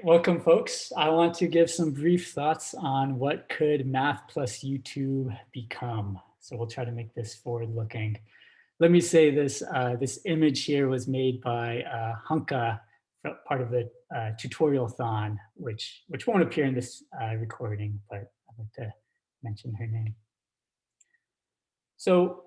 Welcome, folks. I want to give some brief thoughts on what could Math plus YouTube become. So we'll try to make this forward-looking. Let me say this, this image here was made by Hunka, part of the tutorial-thon, which won't appear in this recording, but I'd like to mention her name. So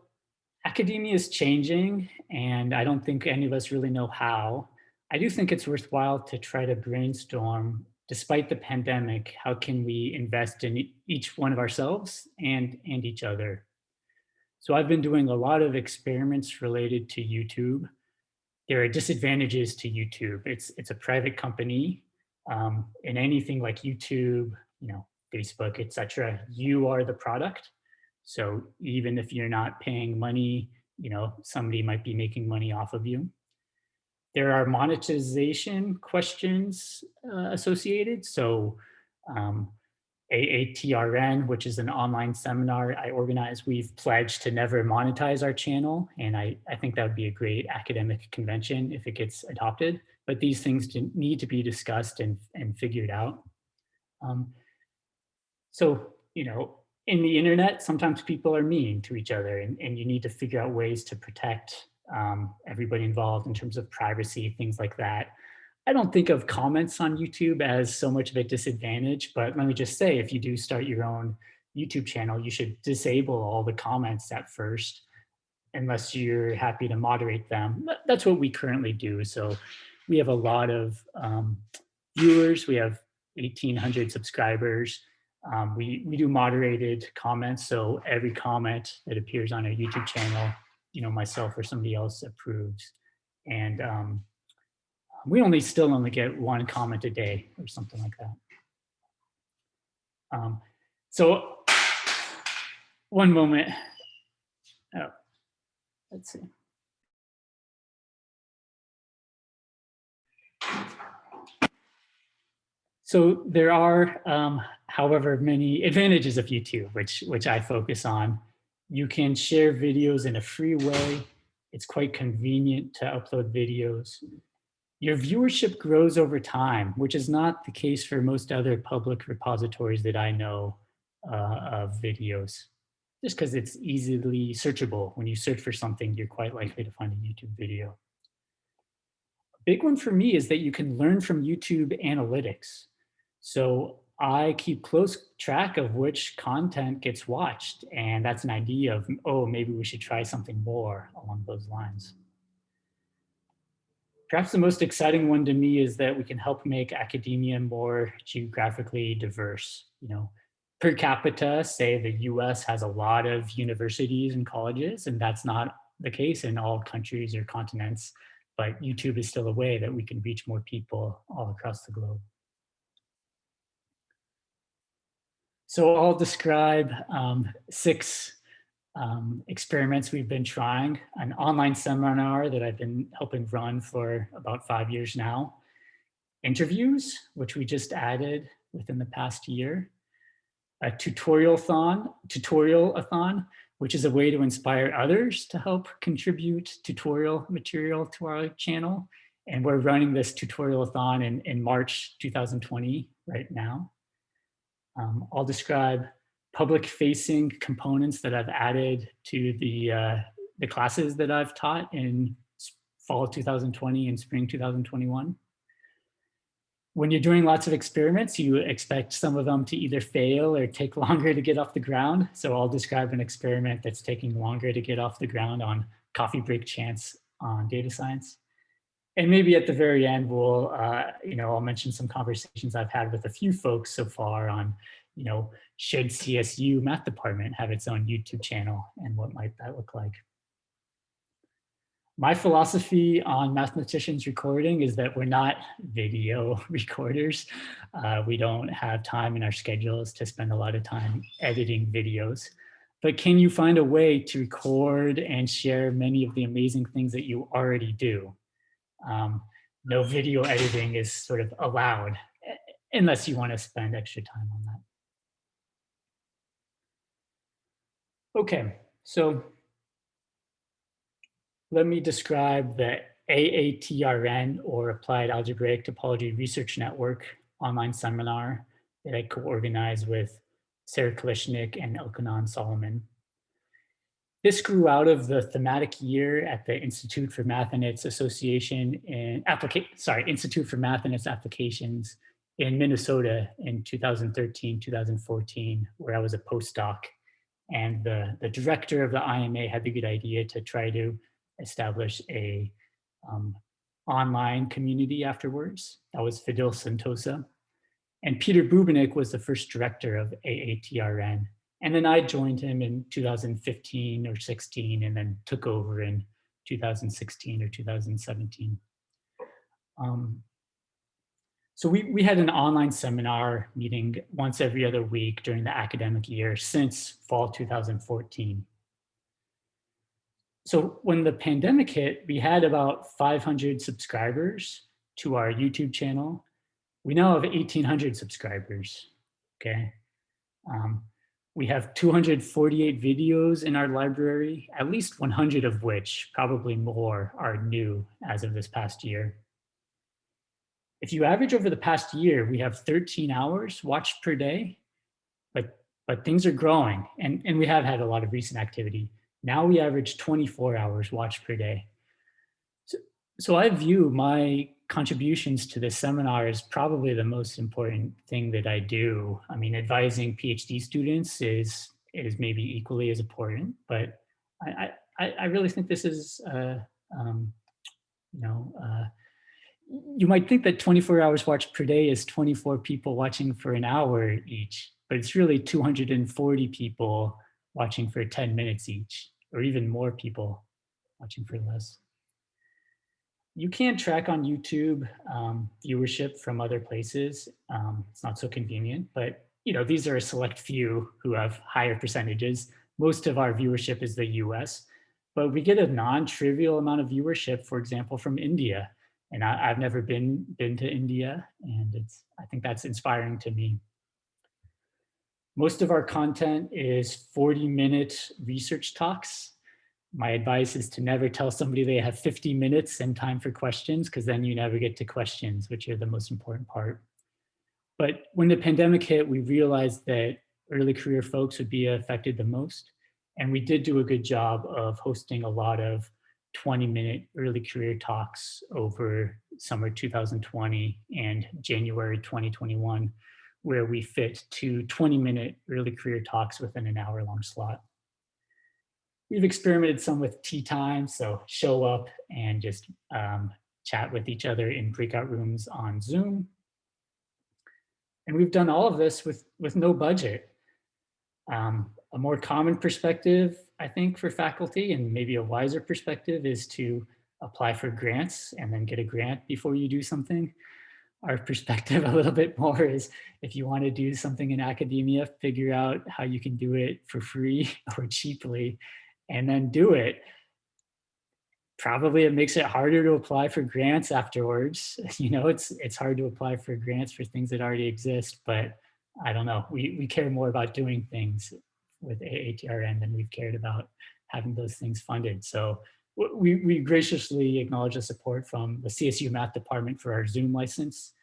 academia is changing, and I don't think any of us really know how. I do think it's worthwhile to try to brainstorm, despite the pandemic, how can we invest in each one of ourselves and each other? So I've been doing a lot of experiments related to YouTube. There are disadvantages to YouTube. It's a private company. In anything like YouTube, Facebook, etc., you are the product. So even if you're not paying money, somebody might be making money off of you. There are monetization questions associated. So Aatrn, which is an online seminar I organize, we've pledged to never monetize our channel. And I think that would be a great academic convention if it gets adopted. But these things need to be discussed and figured out. So, in the internet, sometimes people are mean to each other, and you need to figure out ways to protect everybody involved in terms of privacy, things like that. I don't think of comments on YouTube as so much of a disadvantage, but let me just say, if you do start your own YouTube channel, you should disable all the comments at first, unless you're happy to moderate them. That's what we currently do. So we have a lot of viewers. We have 1,800 subscribers. We do moderated comments, so every comment that appears on our YouTube channel, myself or somebody else approves. And we still only get one comment a day or something like that. So one moment. Oh, let's see. So there are, however, many advantages of YouTube, which I focus on. You can share videos in a free way. It's quite convenient to upload videos. Your viewership grows over time, which is not the case for most other public repositories that I know of videos, just because it's easily searchable. When you search for something, you're quite likely to find a YouTube video. A big one for me is that you can learn from YouTube analytics. So I keep close track of which content gets watched, and that's an idea of, oh, maybe we should try something more along those lines. Perhaps the most exciting one to me is that we can help make academia more geographically diverse. Per capita, say the US has a lot of universities and colleges, and that's not the case in all countries or continents, but YouTube is still a way that we can reach more people all across the globe. So I'll describe 6 experiments we've been trying: an online seminar that I've been helping run for about 5 years now, interviews, which we just added within the past year, a tutorial-a-thon, which is a way to inspire others to help contribute tutorial material to our channel. And we're running this tutorial-a-thon in March 2020 right now. I'll describe public-facing components that I've added to the classes that I've taught in fall of 2020 and spring 2021. When you're doing lots of experiments, you expect some of them to either fail or take longer to get off the ground. So I'll describe an experiment that's taking longer to get off the ground on coffee break chance on data science. And maybe at the very end, we'll, I'll mention some conversations I've had with a few folks so far on, should CSU math department have its own YouTube channel, and what might that look like? My philosophy on mathematicians recording is that we're not video recorders. We don't have time in our schedules to spend a lot of time editing videos. But can you find a way to record and share many of the amazing things that you already do? No video editing is sort of allowed, unless you want to spend extra time on that. Okay, so let me describe the Aatrn, or Applied Algebraic Topology Research Network online seminar that I co-organized with Sarah Kalishnik and Elkanan Solomon. This grew out of the thematic year at the Institute for Math and its Association in Institute for Math and its Applications in Minnesota in 2013, 2014, where I was a postdoc. And the director of the IMA had the good idea to try to establish a online community afterwards. That was Fidel Sentosa. And Peter Bubenik was the first director of Aatrn. And then I joined him in 2015 or 16, and then took over in 2016 or 2017. So we had an online seminar meeting once every other week during the academic year since fall 2014. So when the pandemic hit, we had about 500 subscribers to our YouTube channel. We now have 1,800 subscribers, okay? We have 248 videos in our library, at least 100 of which, probably more, are new as of this past year. If you average over the past year, we have 13 hours watched per day, but things are growing, and we have had a lot of recent activity. Now we average 24 hours watched per day. So I view my contributions to this seminar as probably the most important thing that I do. I mean, advising PhD students is maybe equally as important, but I really think this is, you might think that 24 hours watched per day is 24 people watching for an hour each, but it's really 240 people watching for 10 minutes each, or even more people watching for less. You can track on YouTube viewership from other places. It's not so convenient, but these are a select few who have higher percentages. Most of our viewership is the US, but we get a non-trivial amount of viewership, for example, from India. And I've never been to India, and I think that's inspiring to me. Most of our content is 40-minute research talks. My advice is to never tell somebody they have 50 minutes and time for questions, because then you never get to questions, which are the most important part. But when the pandemic hit, we realized that early career folks would be affected the most. And we did do a good job of hosting a lot of 20-minute early career talks over summer 2020 and January 2021, where we fit 2 20-minute early career talks within an hour-long slot. We've experimented some with tea time, so show up and just chat with each other in breakout rooms on Zoom. And we've done all of this with no budget. A more common perspective, I think, for faculty, and maybe a wiser perspective, is to apply for grants and then get a grant before you do something. Our perspective a little bit more is, if you want to do something in academia, figure out how you can do it for free or cheaply, and then do it. Probably it makes it harder to apply for grants afterwards. It's hard to apply for grants for things that already exist, but I don't know. We care more about doing things with Aatrn than we've cared about having those things funded. So we graciously acknowledge the support from the CSU Math Department for our Zoom license.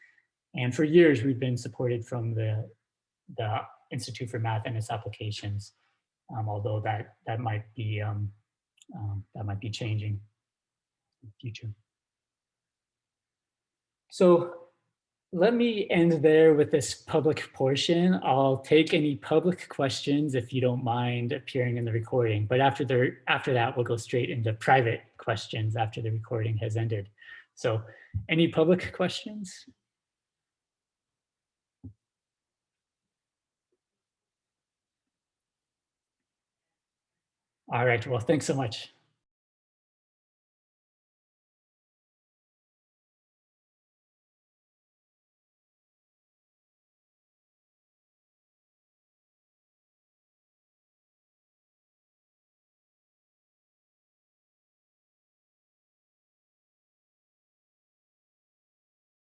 And for years, we've been supported from the Institute for Math and its Applications, although that might be changing in the future. So let me end there with this public portion. I'll take any public questions if you don't mind appearing in the recording, but after that, we'll go straight into private questions after the recording has ended. So any public questions? All right, well, thanks so much.